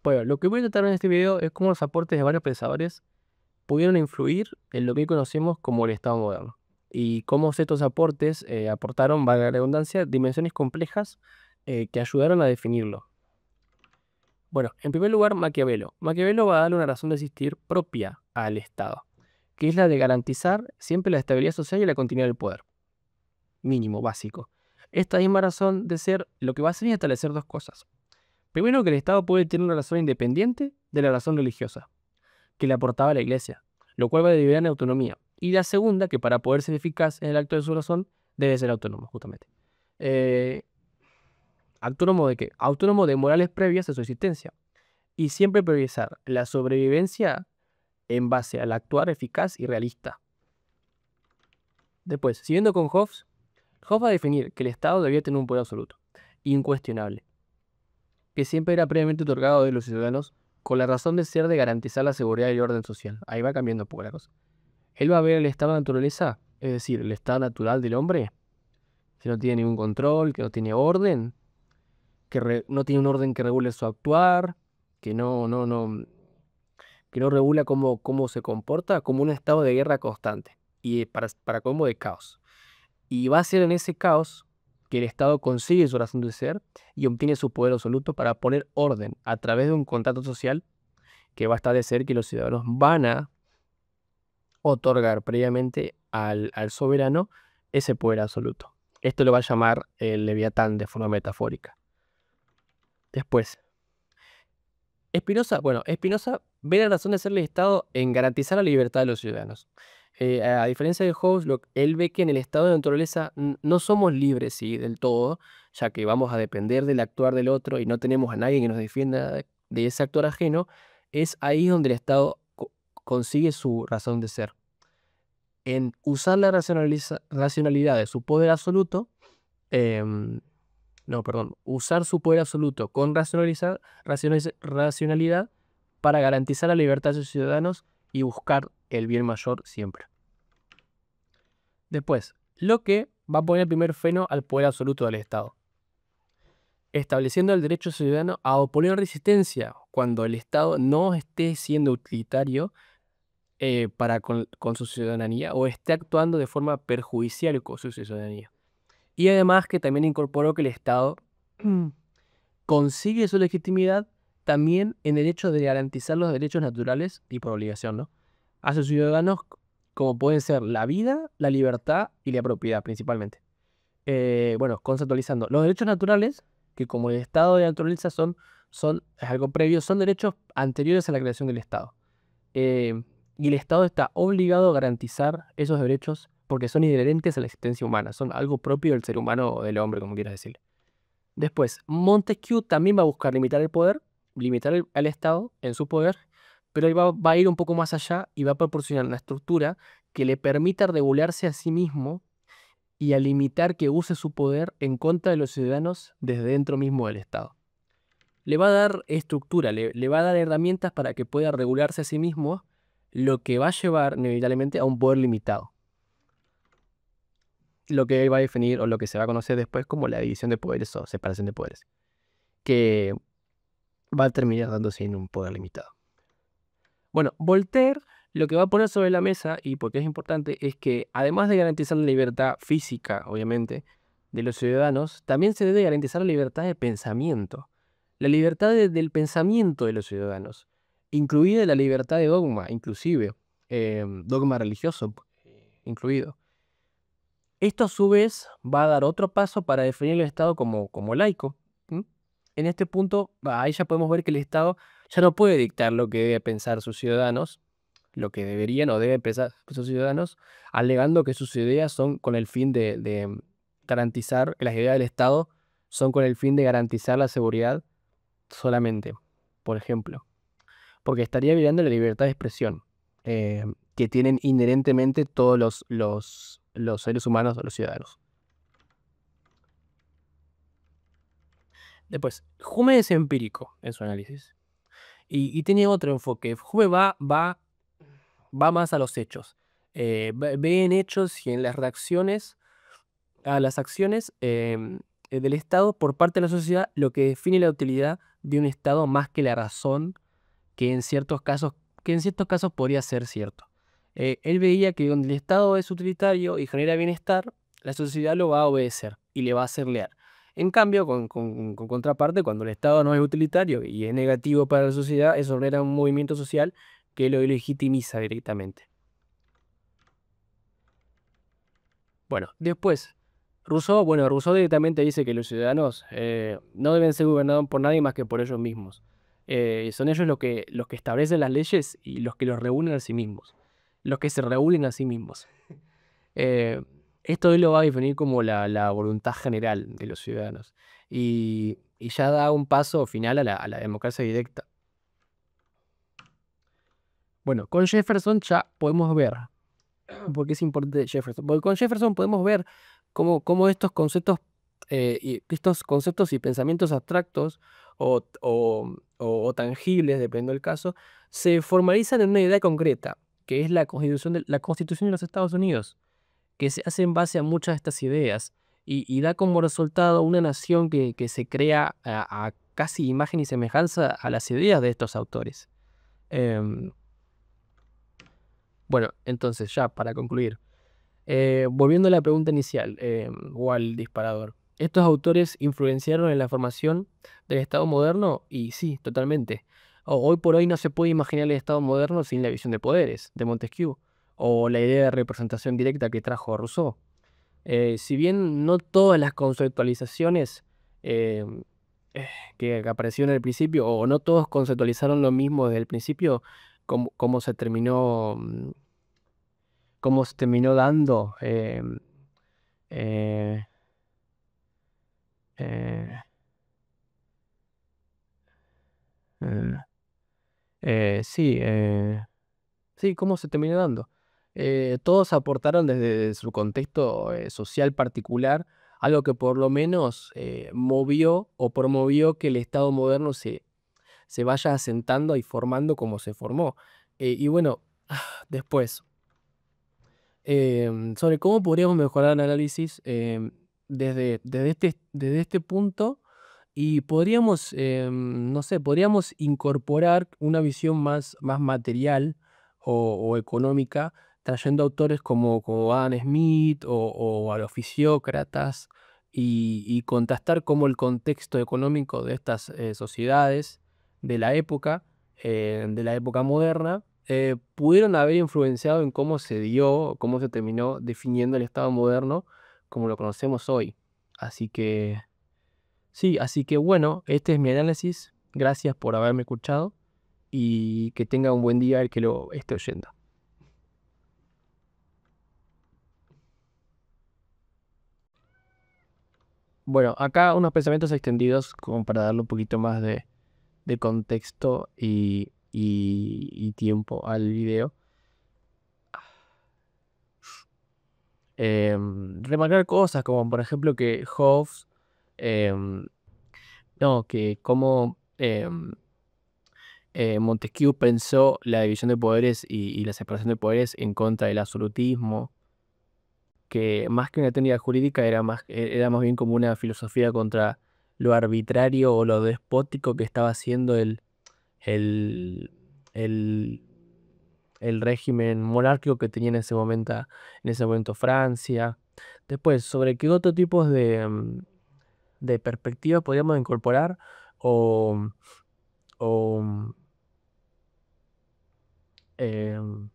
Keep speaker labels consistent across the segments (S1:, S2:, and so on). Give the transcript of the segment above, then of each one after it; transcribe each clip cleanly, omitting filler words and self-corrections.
S1: Bueno, lo que voy a tratar en este video es cómo los aportes de varios pensadores pudieron influir en lo que hoy conocemos como el Estado moderno, y cómo estos aportes aportaron, valga la redundancia, dimensiones complejas que ayudaron a definirlo. Bueno, en primer lugar, Maquiavelo. Maquiavelo va a darle una razón de existir propia al Estado, que es la de garantizar siempre la estabilidad social y la continuidad del poder, mínimo, básico. Esta misma razón de ser lo que va a hacer es establecer dos cosas. Primero, que el Estado puede tener una razón independiente de la razón religiosa que le aportaba la Iglesia, lo cual va a derivar en autonomía. Y la segunda, que para poder ser eficaz en el acto de su razón, debe ser autónomo, justamente. Eh, ¿Autónomo de qué? Autónomo de morales previas a su existencia. Y siempre priorizar la sobrevivencia en base al actuar eficaz y realista. Después, siguiendo con Hobbes, Hobbes va a definir que el Estado debía tener un poder absoluto, incuestionable, que siempre era previamente otorgado de los ciudadanos con la razón de ser de garantizar la seguridad y el orden social. Ahí va cambiando un poco la cosa. Él va a ver el estado de naturaleza, es decir, el estado natural del hombre, que no tiene ningún control, que no tiene orden, no tiene un orden que regule su actuar, que que no regula cómo se comporta, como un estado de guerra constante y para colmo de caos. Y va a ser en ese caos que el Estado consigue su razón de ser y obtiene su poder absoluto para poner orden a través de un contrato social que va a establecer que los ciudadanos van a otorgar previamente al soberano ese poder absoluto. Esto lo va a llamar el Leviatán de forma metafórica. Después, Spinoza ve la razón de ser del Estado en garantizar la libertad de los ciudadanos. A diferencia de Hobbes, él ve que en el estado de naturaleza no somos libres, sí, del todo, ya que vamos a depender del actuar del otro y no tenemos a nadie que nos defienda de ese actuar ajeno. Es ahí donde el Estado consigue su razón de ser, en usar la racionalidad de su poder absoluto, em, no, perdón, usar su poder absoluto con racionalidad para garantizar la libertad de sus ciudadanos y buscar el bien mayor siempre. Después, Locke va a poner el primer freno al poder absoluto del Estado, estableciendo el derecho ciudadano a oponer resistencia cuando el Estado no esté siendo utilitario para con su ciudadanía o esté actuando de forma perjudicial con su ciudadanía. Y además que también incorporó que el Estado consigue su legitimidad también en el hecho de garantizar los derechos naturales y por obligación, ¿no?, a sus ciudadanos, como pueden ser la vida, la libertad y la propiedad principalmente. Bueno, conceptualizando, los derechos naturales, que como el estado de naturaleza es algo previo, son derechos anteriores a la creación del Estado. Y el Estado está obligado a garantizar esos derechos porque son inherentes a la existencia humana, son algo propio del ser humano o del hombre, como quieras decirle. Después, Montesquieu también va a buscar limitar el poder, limitar al Estado en su poder, pero él va a ir un poco más allá y va a proporcionar una estructura que le permita regularse a sí mismo y a limitar que use su poder en contra de los ciudadanos desde dentro mismo del Estado. Le va a dar estructura, le va a dar herramientas para que pueda regularse a sí mismo, lo que va a llevar inevitablemente a un poder limitado. Lo que él va a definir o lo que se va a conocer después como la división de poderes o separación de poderes, que va a terminar dándose en un poder limitado. Bueno, Voltaire lo que va a poner sobre la mesa, y porque es importante, es que además de garantizar la libertad física, obviamente, de los ciudadanos, también se debe garantizar la libertad de pensamiento, la libertad del pensamiento de los ciudadanos, incluida la libertad de dogma, inclusive, dogma religioso incluido. Esto a su vez va a dar otro paso para definir el Estado como laico. ¿M? En este punto, ahí ya podemos ver que el Estado ya no puede dictar lo que deben pensar sus ciudadanos, lo que deberían o deben pensar sus ciudadanos, alegando que sus ideas son con el fin de garantizar, que las ideas del Estado son con el fin de garantizar la seguridad solamente, por ejemplo, porque estaría violando la libertad de expresión que tienen inherentemente todos los seres humanos o los ciudadanos. Después, Hume es empírico en su análisis y tiene otro enfoque. Hume va más a los hechos. Ve en hechos y en las reacciones a las acciones del Estado por parte de la sociedad lo que define la utilidad de un Estado más que la razón, que en ciertos casos podría ser cierto. Él veía que donde el Estado es utilitario y genera bienestar, la sociedad lo va a obedecer y le va a hacer leal. En cambio, con contraparte, cuando el Estado no es utilitario y es negativo para la sociedad, eso genera un movimiento social que lo legitimiza directamente. Bueno, después, Rousseau directamente dice que los ciudadanos no deben ser gobernados por nadie más que por ellos mismos. Son ellos los que establecen las leyes y los que los regulan a sí mismos, los que se regulen a sí mismos. Eh, Esto él lo va a definir como la voluntad general de los ciudadanos y ya da un paso final a la democracia directa. Bueno, con Jefferson ya podemos ver, porque es importante Jefferson, porque con Jefferson podemos ver cómo estos conceptos y pensamientos abstractos o tangibles, dependiendo del caso, se formalizan en una idea concreta, que es la Constitución de los Estados Unidos, que se hace en base a muchas de estas ideas y da como resultado una nación que se crea a casi imagen y semejanza a las ideas de estos autores. Em, bueno, entonces ya para concluir, volviendo a la pregunta inicial, o al disparador, ¿estos autores influenciaron en la formación del Estado moderno? Y sí, totalmente. Hoy por hoy no se puede imaginar el Estado moderno sin la visión de poderes de Montesquieu o la idea de representación directa que trajo Rousseau. Si bien no todas las conceptualizaciones eh, que aparecieron en el principio, o no todos conceptualizaron lo mismo desde el principio, cómo se terminó, cómo se terminó dando. Eh, eh, eh, sí, sí, cómo se terminó dando. Todos aportaron desde su contexto social particular algo que por lo menos movió o promovió que el Estado moderno se vaya asentando y formando como se formó. Y bueno, después, sobre cómo podríamos mejorar el análisis desde este punto y podríamos, no sé, podríamos incorporar una visión más material o económica, trayendo autores como Adam Smith o a los fisiócratas y contrastar cómo el contexto económico de estas sociedades de la época moderna, pudieron haber influenciado en cómo se dio, cómo se terminó definiendo el Estado moderno como lo conocemos hoy. Así que, sí, así que bueno, este es mi análisis. Gracias por haberme escuchado y que tenga un buen día el que lo esté oyendo. Bueno, acá unos pensamientos extendidos como para darle un poquito más de contexto y tiempo al video. Remarcar cosas como por ejemplo que Hobbes, em, no, que como Montesquieu pensó la división de poderes y la separación de poderes en contra del absolutismo, que más que una técnica jurídica era más bien como una filosofía contra lo arbitrario o lo despótico que estaba haciendo el, el, el régimen monárquico que tenía en ese momento Francia. Después, sobre qué otro tipos de perspectivas podríamos incorporar o, o em,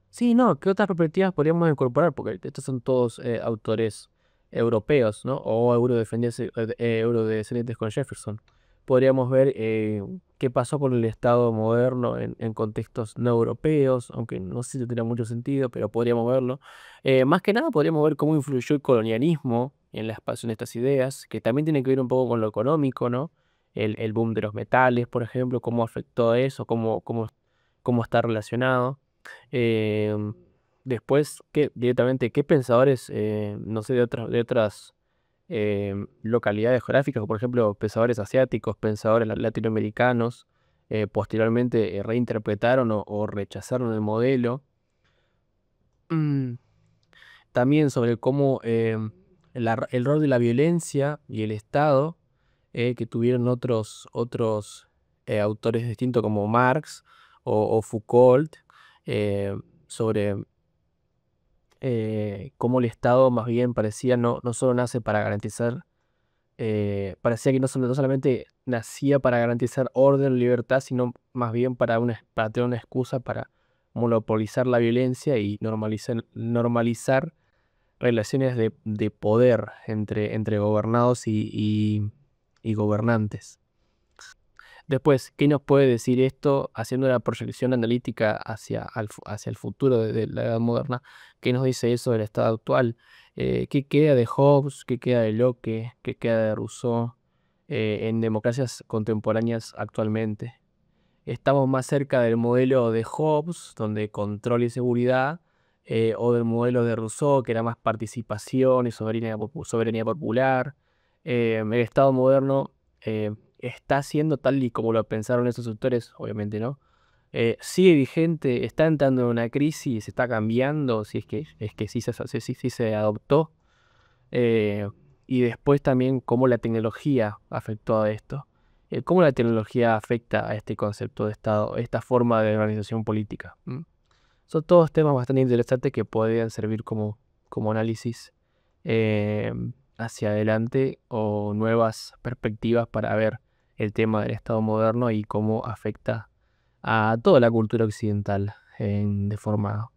S1: sí, no, ¿qué otras perspectivas podríamos incorporar? Porque estos son todos autores europeos, ¿no? O eurodescendientes con Jefferson. Podríamos ver qué pasó con el Estado moderno en contextos no europeos, aunque no sé si tendría mucho sentido, pero podríamos verlo. Más que nada podríamos ver cómo influyó el colonialismo en la expansión de estas ideas, que también tiene que ver un poco con lo económico, ¿no? El boom de los metales, por ejemplo, cómo afectó a eso, cómo está relacionado. Em, Después, directamente, ¿qué pensadores, no sé, de otras localidades geográficas, por ejemplo, pensadores asiáticos, pensadores latinoamericanos, posteriormente reinterpretaron o rechazaron el modelo? Mm, También sobre cómo el rol de la violencia y el Estado que tuvieron otros autores distintos como Marx o Foucault, sobre cómo el Estado más bien parecía no solo nace para garantizar, parecía que no solamente nacía para garantizar orden o libertad, sino más bien para tener una excusa para monopolizar la violencia y normalizar relaciones de poder entre gobernados y gobernantes. Después, ¿qué nos puede decir esto haciendo una proyección analítica hacia el futuro de la edad moderna? ¿Qué nos dice eso del estado actual? ¿Qué queda de Hobbes? ¿Qué queda de Locke? ¿Qué queda de Rousseau en democracias contemporáneas actualmente? ¿Estamos más cerca del modelo de Hobbes, donde control y seguridad, o del modelo de Rousseau, que era más participación y soberanía popular? El Estado moderno está siendo tal y como lo pensaron esos autores, obviamente no. Sigue vigente, está entrando en una crisis, está cambiando, si es que sí se adoptó. Eh, y después también cómo la tecnología afectó a esto. Cómo la tecnología afecta a este concepto de Estado, esta forma de organización política. Son todos temas bastante interesantes que podrían servir como análisis eh, hacia adelante o nuevas perspectivas para ver el tema del Estado moderno y cómo afecta a toda la cultura occidental de forma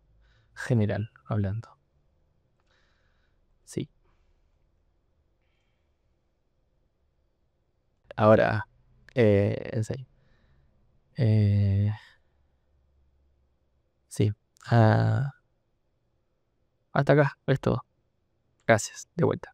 S1: general hablando. Sí. Ahora, en serio. Eh, sí. Ah, hasta acá, es todo. Gracias, de vuelta.